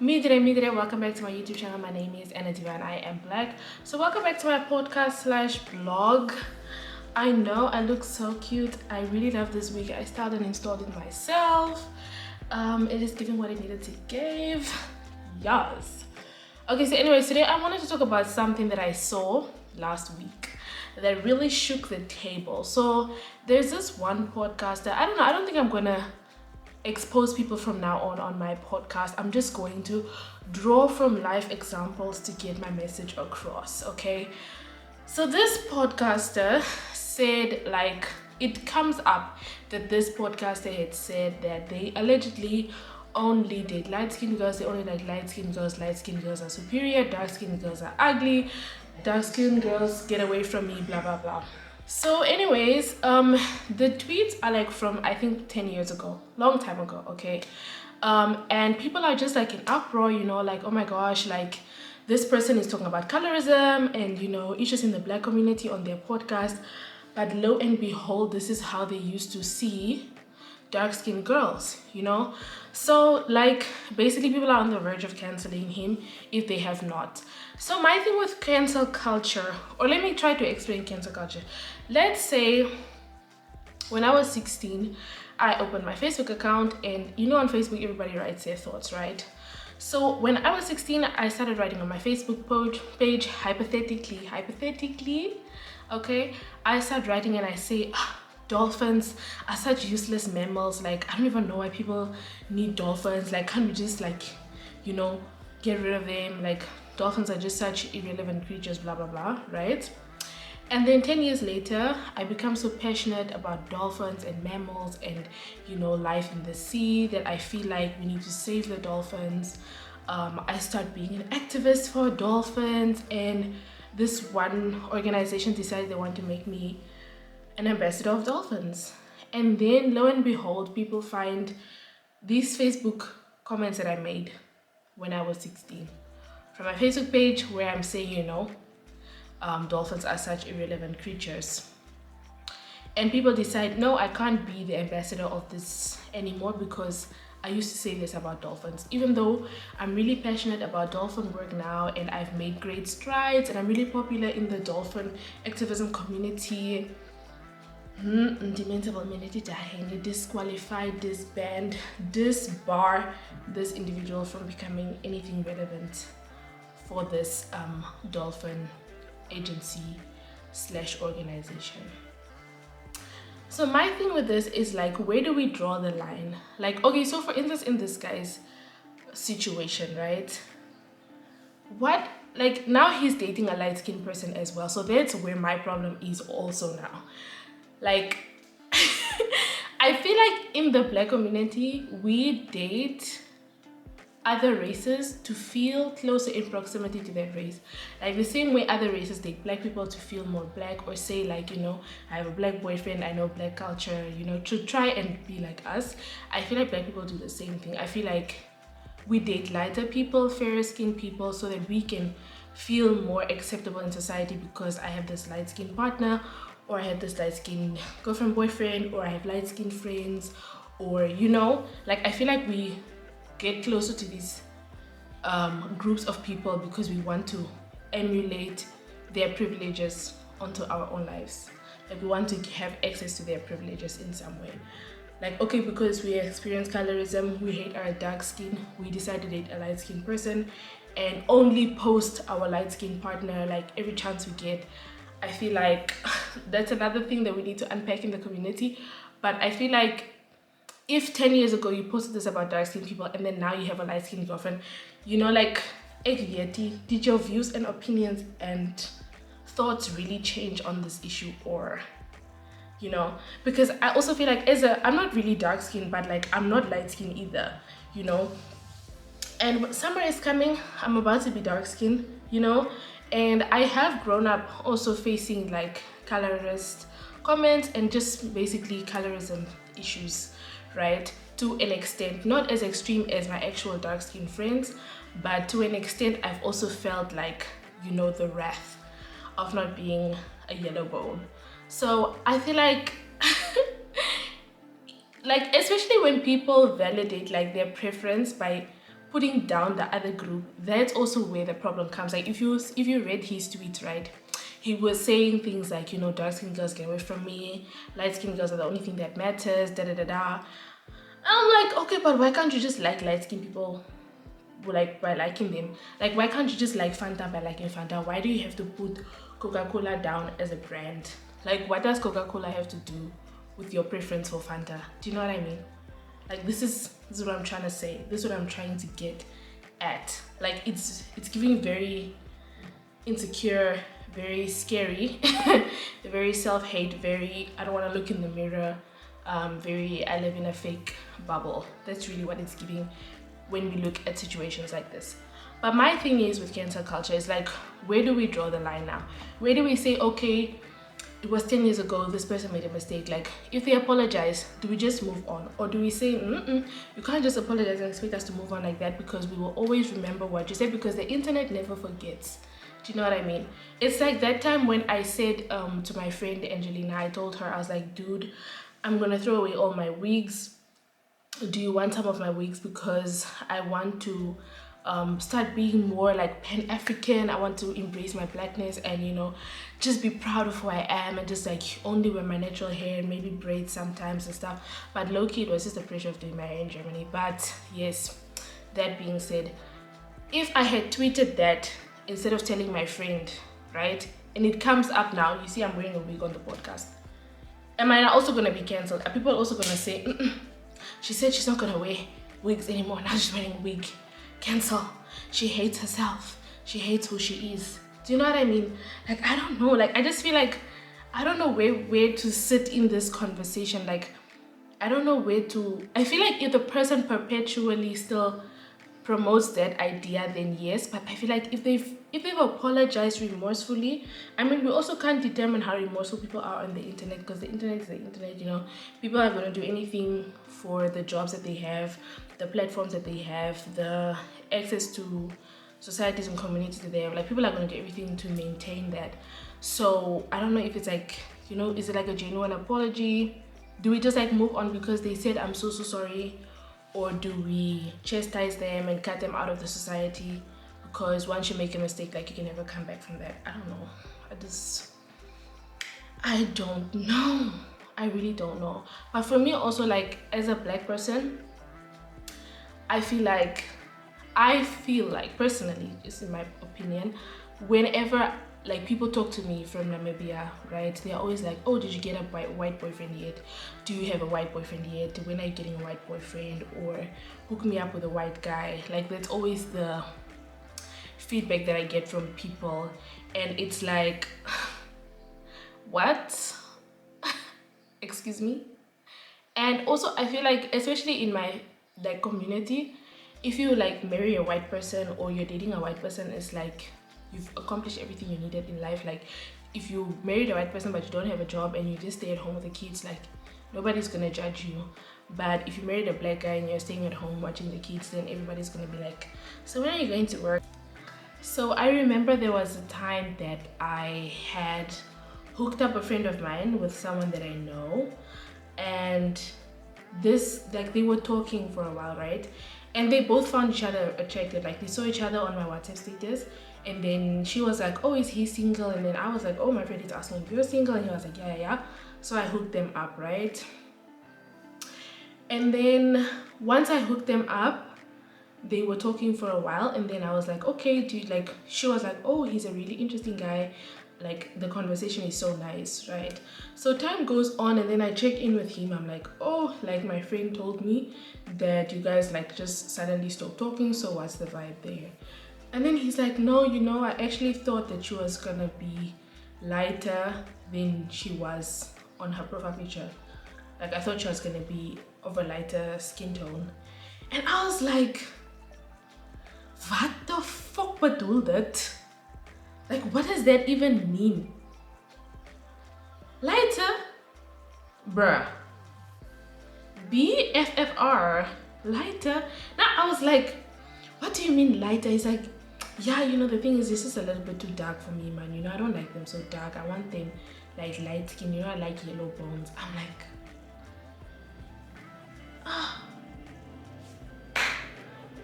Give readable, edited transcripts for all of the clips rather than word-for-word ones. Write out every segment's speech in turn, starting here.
Midre, welcome back to my YouTube channel. My name is Ann-Adeva and I am black. So welcome back to my podcast/blog. I know I look so cute. I really love this wig. I styled and installed it myself. It is giving what it needed to give. Yes. Okay, so anyways, today I wanted to talk about something that I saw last week that really shook the table. So there's this one podcaster. I don't think I'm gonna expose people from now on my podcast. I'm just going to draw from life examples to get my message across. Okay, so this podcaster said, like, it comes up that this podcaster had said that they allegedly only date light-skinned girls. They only like light-skinned girls. Light-skinned girls are superior. Dark-skinned girls are ugly. Dark-skinned girls, get away from me, blah blah blah. So anyways, the tweets are like from, I think, 10 years ago, long time ago. Okay, and people are just like in uproar, like, oh my gosh, like this person is talking about colorism and issues in the black community on their podcast, but lo and behold, this is how they used to see dark-skinned girls. So like basically people are on the verge of canceling him if they have not. So my thing with cancel culture, or let me try to explain cancel culture. Let's say when I was 16, I opened my Facebook account, and on Facebook everybody writes their thoughts, right? So when I was 16, I started writing on my Facebook page, hypothetically, okay, I started writing and I say, dolphins are such useless mammals. Like, I don't even know why people need dolphins. Like, can't we just get rid of them? Like, dolphins are just such irrelevant creatures, blah blah blah, right? And then 10 years later, I become so passionate about dolphins and mammals and life in the sea that I feel like we need to save the dolphins. I start being an activist for dolphins, and this one organization decided they want to make me an ambassador of dolphins. And then lo and behold, people find these Facebook comments that I made when I was 16 from my Facebook page, where I'm saying, dolphins are such irrelevant creatures. And people decide, no, I can't be the ambassador of this anymore because I used to say this about dolphins. Even though I'm really passionate about dolphin work now and I've made great strides and I'm really popular in the dolphin activism community, disqualify, disband, disbar this individual from becoming anything relevant for this dolphin agency/organization. So my thing with this is, like, where do we draw the line? Like, okay, so for instance, in this guy's situation, right, what, like, now he's dating a light-skinned person as well, so that's where my problem is also now. Like, I feel like in the black community we date other races to feel closer in proximity to that race. Like the same way other races date black people to feel more black, or say, like, I have a black boyfriend, I know black culture, to try and be like us. I feel like black people do the same thing. I feel like we date lighter people, fairer skinned people, so that we can feel more acceptable in society because I have this light skinned partner, or I have this light skinned girlfriend, boyfriend, or I have light skinned friends, or like, I feel like we get closer to these groups of people because we want to emulate their privileges onto our own lives. Like, we want to have access to their privileges in some way. Like, okay, because we experience colorism, we hate our dark skin, we decide to date a light skinned person and only post our light skinned partner like every chance we get. I feel like that's another thing that we need to unpack in the community. But I feel like if 10 years ago you posted this about dark-skinned people and then now you have a light-skinned girlfriend, like, did your views and opinions and thoughts really change on this issue? Or, because I also feel like I'm not really dark-skinned, but like I'm not light-skinned either, and summer is coming, I'm about to be dark-skinned, and I have grown up also facing like colorist comments and just basically colorism issues, right, to an extent, not as extreme as my actual dark-skinned friends, but to an extent I've also felt like, the wrath of not being a yellow bone. So I feel like like, especially when people validate like their preference by putting down the other group, that's also where the problem comes. Like if you read his tweets, right, he was saying things like, you know, dark skinned girls get away from me, light skinned girls are the only thing that matters, da da da da. I'm like, okay, but why can't you just like light skinned people, like, by liking them? Like, why can't you just like Fanta by liking Fanta? Why do you have to put Coca-Cola down as a brand? Like, what does Coca-Cola have to do with your preference for Fanta? Do you know what I mean? Like, this is what I'm trying to say. This is what I'm trying to get at. Like, it's giving very insecure, very scary, very self-hate, very I don't want to look in the mirror, very I live in a fake bubble. That's really what it's giving when we look at situations like this. But my thing is with cancel culture is like, where do we draw the line now? Where do we say, okay, it was 10 years ago, this person made a mistake. Like, if they apologize, do we just move on? Or do we say, you can't just apologize and expect us to move on like that, because we will always remember what you said, because the internet never forgets. Do you know what I mean? It's like that time when I said to my friend Angelina, I told her, I was like, dude, I'm gonna throw away all my wigs. Do you want some of my wigs? Because I want to start being more like Pan-African. I want to embrace my blackness and, you know, just be proud of who I am, and just like only wear my natural hair and maybe braids sometimes and stuff. But low-key, it was just the pressure of doing my hair in Germany. But yes, that being said, if I had tweeted that instead of telling my friend, right, and it comes up now, you see I'm wearing a wig on the podcast, am I also going to be cancelled? Are people also going to say, she said she's not going to wear wigs anymore, now she's wearing a wig, cancel, she hates herself, she hates who she is? Do you know what I mean? Like, I don't know, like, I just feel like I don't know where to sit in this conversation. Like, I don't know where to, I feel like if the person perpetually still promotes that idea, then yes. But I feel like if they've apologized remorsefully, I mean, we also can't determine how remorseful people are on the internet, because the internet is the internet, you know. People are going to do anything for the jobs that they have, the platforms that they have, the access to societies and communities that they have. Like, people are going to do everything to maintain that. So I don't know if it's like, you know, is it like a genuine apology? Do we just like move on because they said I'm so sorry? Or do we chastise them and cut them out of the society? Because once you make a mistake, like, you can never come back from that. I don't know. I don't know. I really don't know. But for me also, like, as a black person, I feel like personally, just in my opinion, whenever like people talk to me from Namibia, right, they're always like, oh, did you get a white boyfriend yet? Do you have a white boyfriend yet? When are you getting a white boyfriend? Or hook me up with a white guy. Like, that's always the feedback that I get from people, and it's like, what? Excuse me. And also, I feel like, especially in my like community, if you like marry a white person or you're dating a white person, it's like you've accomplished everything you needed in life. Like, if you married a white person but you don't have a job and you just stay at home with the kids, like, nobody's gonna judge you. But if you married a black guy and you're staying at home watching the kids, then everybody's gonna be like, so when are you going to work? So I remember there was a time that I had hooked up a friend of mine with someone that I know, and this, like, they were talking for a while, right? And they both found each other attractive. Like, they saw each other on my WhatsApp status, and then she was like, oh, is he single? And then I was like, oh, my friend is asking if you're single, and he was like, yeah. So I hooked them up, right? And then once I hooked them up, they were talking for a while, and then I was like, okay, dude, like, she was like, oh, he's a really interesting guy, like, the conversation is so nice, right? So time goes on, and then I check in with him. I'm like, oh, like, my friend told me that you guys like just suddenly stopped talking, so what's the vibe there? And then he's like, no, you know, I actually thought that she was gonna be lighter than she was on her profile picture. Like, I thought she was gonna be of a lighter skin tone. And I was like, what the fuck bedoel dit? Like, what does that even mean? Lighter? Bruh. BFFR. Lighter? Now I was like, what do you mean lighter? He's like, yeah, you know, the thing is, this is a little bit too dark for me, man. You know, I don't like them so dark. I want them like light skin. You know, I like yellow bones. I'm like,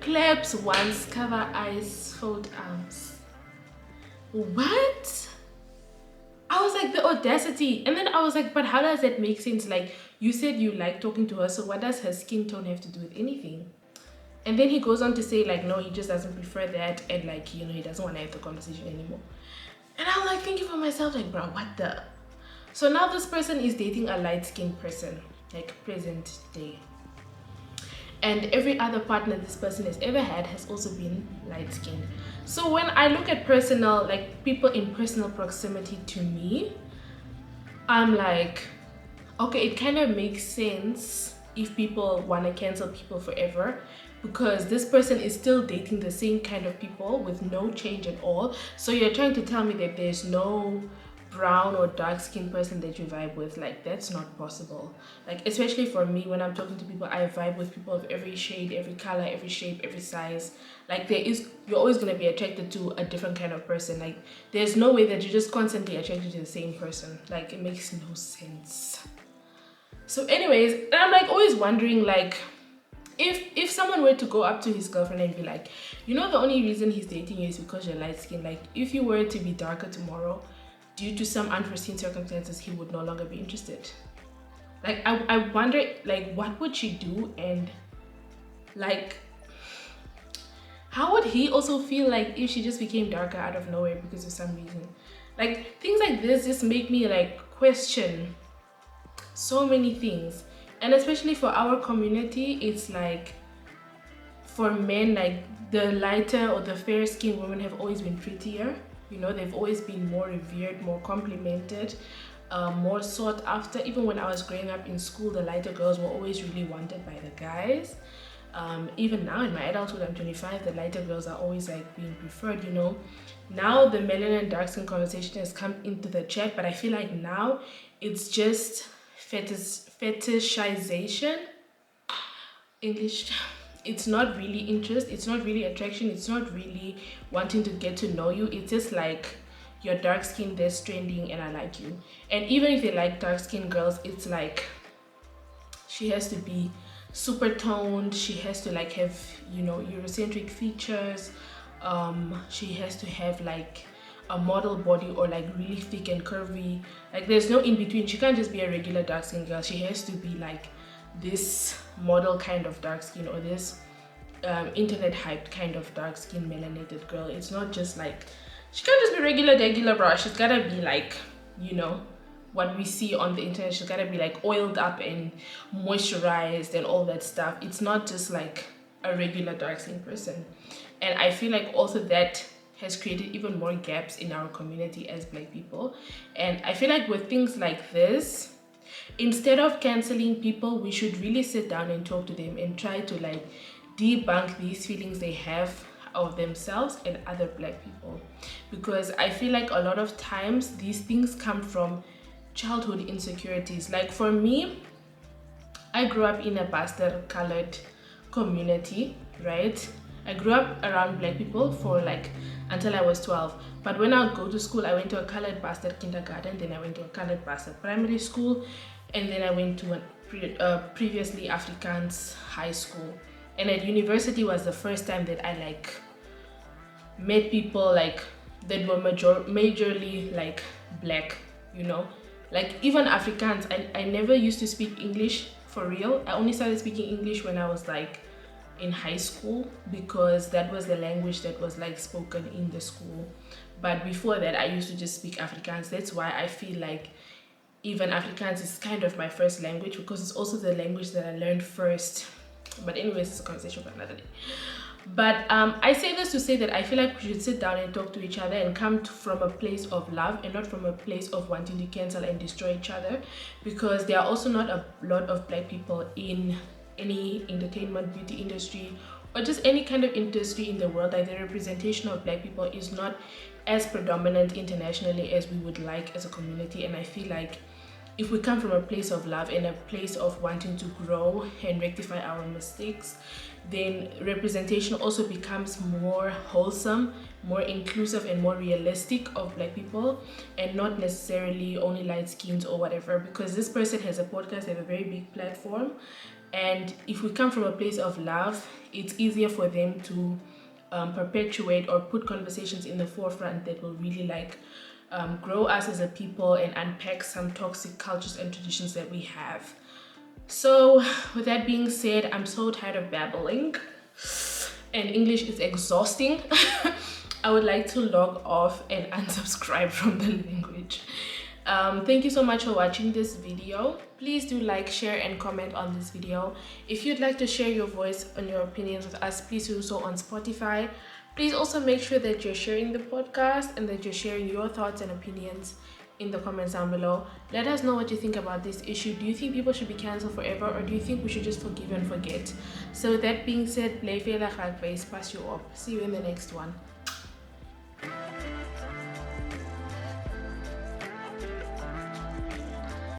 claps once, cover eyes, fold arms. What? I was like, the audacity. And then I was like, but how does that make sense? Like, you said you like talking to her, so what does her skin tone have to do with anything? And then he goes on to say, like, no, he just doesn't prefer that, and like, he doesn't want to have the conversation anymore. And I was like thinking for myself, like, bro, what the? So now this person is dating a light-skinned person, like present day. And every other partner this person has ever had has also been light-skinned. So when I look at personal, like people in personal proximity to me, I'm like, okay, it kind of makes sense if people want to cancel people forever, because this person is still dating the same kind of people with no change at all. So you're trying to tell me that there's no brown or dark skinned person that you vibe with. Like, that's not possible. Like, especially for me, when I'm talking to people, I vibe with people of every shade, every color, every shape, every size. Like, you're always going to be attracted to a different kind of person. Like, there's no way that you're just constantly attracted to the same person. Like, it makes no sense. So anyways, I'm like always wondering, like, if someone were to go up to his girlfriend and be like, the only reason he's dating you is because you're light skinned. Like, if you were to be darker tomorrow due to some unforeseen circumstances, he would no longer be interested. Like, I wonder, like, what would she do? And like, how would he also feel, like, if she just became darker out of nowhere because of some reason? Like, things like this just make me like question so many things. And especially for our community, it's like, for men, like the lighter or the fair skinned women have always been prettier. They've always been more revered, more complimented, more sought after. Even when I was growing up in school, the lighter girls were always really wanted by the guys. Even now in my adulthood, I'm 25, the lighter girls are always like being preferred. Now the melanin dark skin conversation has come into the chat, but I feel like now it's just fetishization. English. It's not really interest, it's not really attraction, it's not really wanting to get to know you. It's just like, you're dark skinned, there's trending, and I like you. And even if they like dark skinned girls, it's like, she has to be super toned, she has to like have Eurocentric features, she has to have like a model body, or like really thick and curvy. Like, there's no in between. She can't just be a regular dark skin girl. She has to be like this model kind of dark skin, or this internet hyped kind of dark skin melanated girl. It's not just like, she can't just be regular bro. She's gotta be like, what we see on the internet. She's gotta be like oiled up and moisturized and all that stuff. It's not just like a regular dark skin person. And I feel like also that has created even more gaps in our community as Black people. And I feel like with things like this, instead of canceling people, we should really sit down and talk to them and try to like debunk these feelings they have of themselves and other Black people. Because I feel like a lot of times these things come from childhood insecurities. Like, for me, I grew up in a bastard colored community, right? I grew up around Black people for like until I was 12. But when I would go to school, I went to a colored bastard kindergarten, then I went to a colored bastard primary school, and then I went to a previously Afrikaans high school. And at university was the first time that I like met people like that were majorly like Black, like even Afrikaans. I never used to speak English for real. I only started speaking English when I was like in high school, because that was the language that was like spoken in the school. But before that, I used to just speak Afrikaans. That's why I feel like even Afrikaans is kind of my first language, because it's also the language that I learned first. But anyways, it's a conversation for another day. But I say this to say that I feel like we should sit down and talk to each other and come from a place of love, and not from a place of wanting to cancel and destroy each other, because there are also not a lot of Black people in any entertainment, beauty industry, or just any kind of industry in the world. Like, the representation of Black people is not as predominant internationally as we would like as a community. And I feel like if we come from a place of love and a place of wanting to grow and rectify our mistakes, then representation also becomes more wholesome, more inclusive, and more realistic of Black people, and not necessarily only light skins or whatever. Because this person has a podcast, they have a very big platform, And if we come from a place of love, it's easier for them to perpetuate or put conversations in the forefront that will really like grow us as a people and unpack some toxic cultures and traditions that we have. So with that being said, I'm so tired of babbling and English is exhausting. I would like to log off and unsubscribe from the language. Thank you so much for watching this video. Please do like, share and comment on this video. If you'd like to share your voice and your opinions with us, please do so on Spotify. Please also make sure that you're sharing the podcast and that you're sharing your thoughts and opinions in the comments down below. Let us know what you think about this issue. Do you think people should be cancelled forever, or do you think we should just forgive and forget? So with that being said, play fair pass you up. See you in the next one.